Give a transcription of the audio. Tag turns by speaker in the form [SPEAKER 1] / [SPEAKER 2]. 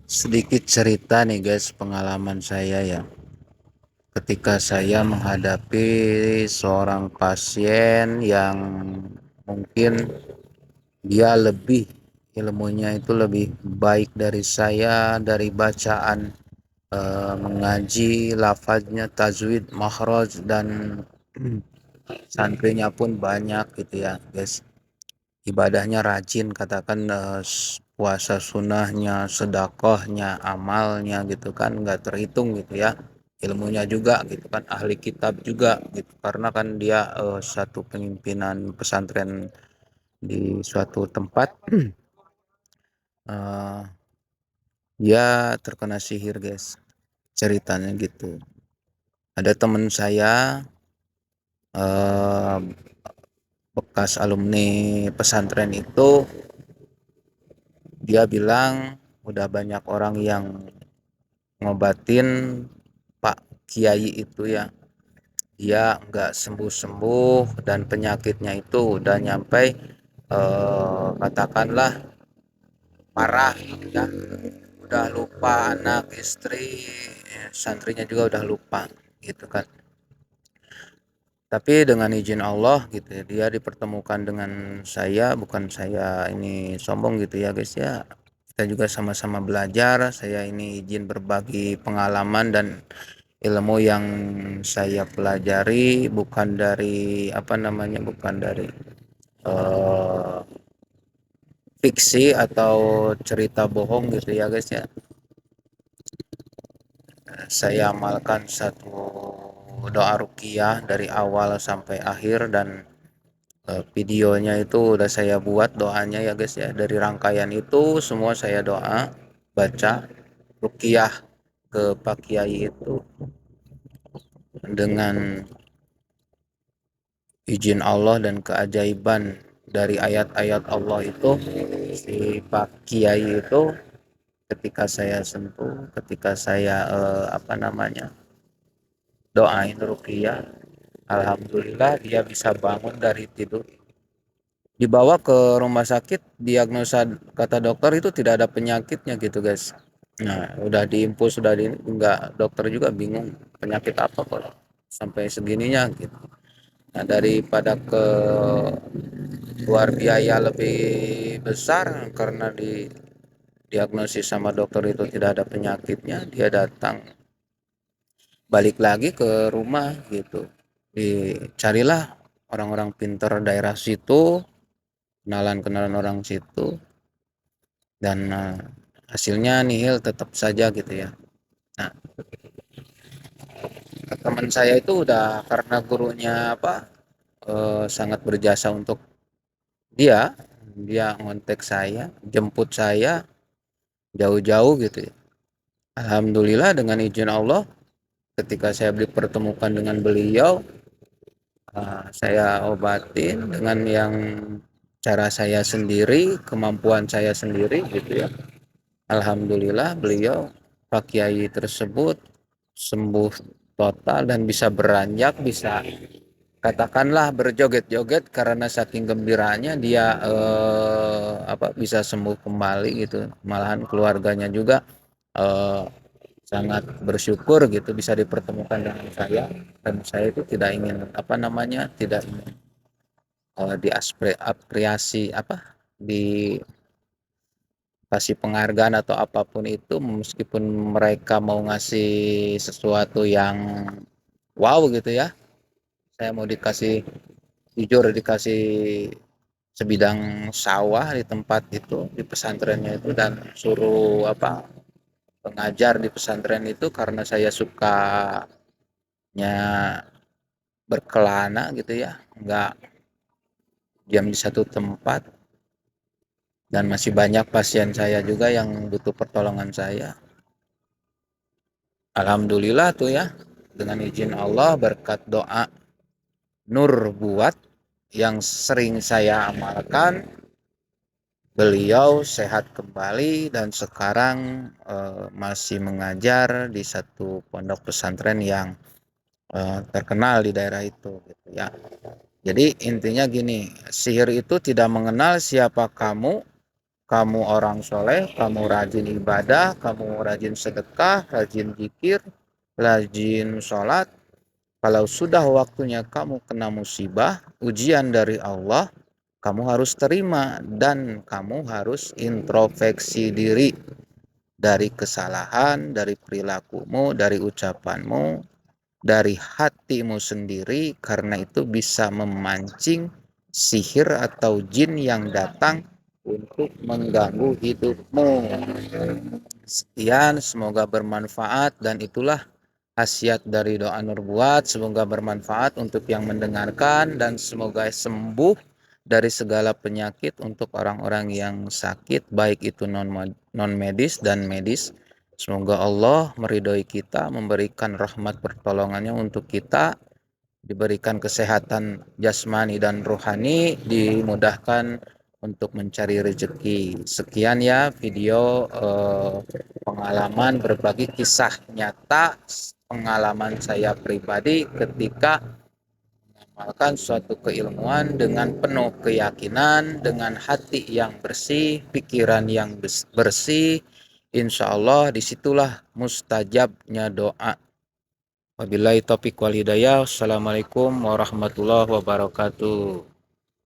[SPEAKER 1] Sedikit cerita nih guys, pengalaman saya ya. Ketika saya menghadapi seorang pasien yang mungkin dia lebih ilmunya itu lebih baik dari saya, dari bacaan, mengaji, lafaznya, tajwid, makhraj dan santrinya pun banyak gitu ya guys. Ibadahnya rajin, katakan puasa sunnahnya, sedekahnya, amalnya gitu kan nggak terhitung gitu ya. Ilmunya juga gitu kan, ahli kitab juga gitu, karena kan dia satu pemimpinan pesantren di suatu tempat. eh, Dia terkena sihir guys, ceritanya gitu. Ada teman saya, eh, bekas alumni pesantren itu, dia bilang udah banyak orang yang ngobatin Pak Kiai itu ya, dia nggak sembuh-sembuh dan penyakitnya itu udah nyampe, katakanlah parah gitu ya, udah lupa anak istri, santrinya juga udah lupa gitu kan. Tapi dengan izin Allah gitu ya, dia dipertemukan dengan saya. Bukan saya ini sombong gitu ya guys ya, kita juga sama-sama belajar. Saya ini izin berbagi pengalaman dan ilmu yang saya pelajari, bukan dari apa namanya, bukan dari eh, fiksi atau cerita bohong gitu ya guys ya. Saya amalkan satu doa ruqyah dari awal sampai akhir, dan videonya itu udah saya buat doanya ya guys ya. Dari rangkaian itu semua saya doa, baca ruqyah ke Pak Kiai itu dengan izin Allah dan keajaiban dari ayat-ayat Allah itu. Si Pak Kiai itu ketika saya sentuh, ketika saya apa namanya, doain ruqyah, alhamdulillah dia bisa bangun dari tidur. Dibawa ke rumah sakit, diagnosa kata dokter itu tidak ada penyakitnya gitu guys. Nah udah diinfus, sudah di enggak, dokter juga bingung penyakit apa kok sampai segininya gitu. Nah daripada ke keluar biaya lebih besar karena di diagnosis sama dokter itu tidak ada penyakitnya, dia datang balik lagi ke rumah gitu. Dicarilah orang-orang pintar daerah situ, kenalan-kenalan orang situ, dan hasilnya nihil tetap saja gitu ya. Nah, teman saya itu udah, karena gurunya apa, sangat berjasa untuk dia, dia ngontek saya, jemput saya jauh-jauh gitu ya. Alhamdulillah dengan izin Allah, ketika saya dipertemukan dengan beliau, saya obatin dengan yang cara saya sendiri, kemampuan saya sendiri gitu ya. Alhamdulillah beliau, Pak Kiai tersebut, sembuh total dan bisa beranjak, bisa katakanlah berjoget-joget karena saking gembiranya dia, apa, bisa sembuh kembali gitu. Malahan keluarganya juga eh, sangat bersyukur gitu bisa dipertemukan dengan saya. Dan saya itu tidak ingin apa namanya, tidak ingin diapresiasi apa, dikasih penghargaan atau apapun itu, meskipun mereka mau ngasih sesuatu yang wow gitu ya. Saya mau dikasih, jujur dikasih sebidang sawah di tempat itu, di pesantrennya itu, dan suruh apa, pengajar di pesantren itu, karena saya sukanya berkelana gitu ya, nggak diam di satu tempat, dan masih banyak pasien saya juga yang butuh pertolongan saya. Alhamdulillah tuh ya, dengan izin Allah, berkat doa Nur buat yang sering saya amalkan, beliau sehat kembali dan sekarang masih mengajar di satu pondok pesantren yang terkenal di daerah itu gitu ya. Jadi intinya gini, sihir itu tidak mengenal siapa kamu, kamu orang soleh, kamu rajin ibadah, kamu rajin sedekah, rajin zikir, rajin sholat. Kalau sudah waktunya kamu kena musibah, ujian dari Allah, kamu harus terima dan kamu harus introspeksi diri dari kesalahan, dari perilakumu, dari ucapanmu, dari hatimu sendiri, karena itu bisa memancing sihir atau jin yang datang untuk mengganggu hidupmu. Sekian, semoga bermanfaat dan itulah khasiat dari doa Nurbuat. Semoga bermanfaat untuk yang mendengarkan dan semoga sembuh dari segala penyakit untuk orang-orang yang sakit, baik itu non medis dan medis. Semoga Allah meridhoi kita, memberikan rahmat pertolongannya untuk kita, diberikan kesehatan jasmani dan rohani, dimudahkan untuk mencari rezeki. Sekian ya video pengalaman berbagi kisah nyata pengalaman saya pribadi ketika mengamalkan suatu keilmuan dengan penuh keyakinan, dengan hati yang bersih, pikiran yang bersih. Insya Allah disitulah mustajabnya doa. Wabillahi taufiq wal hidayah. Wassalamualaikum warahmatullahi wabarakatuh.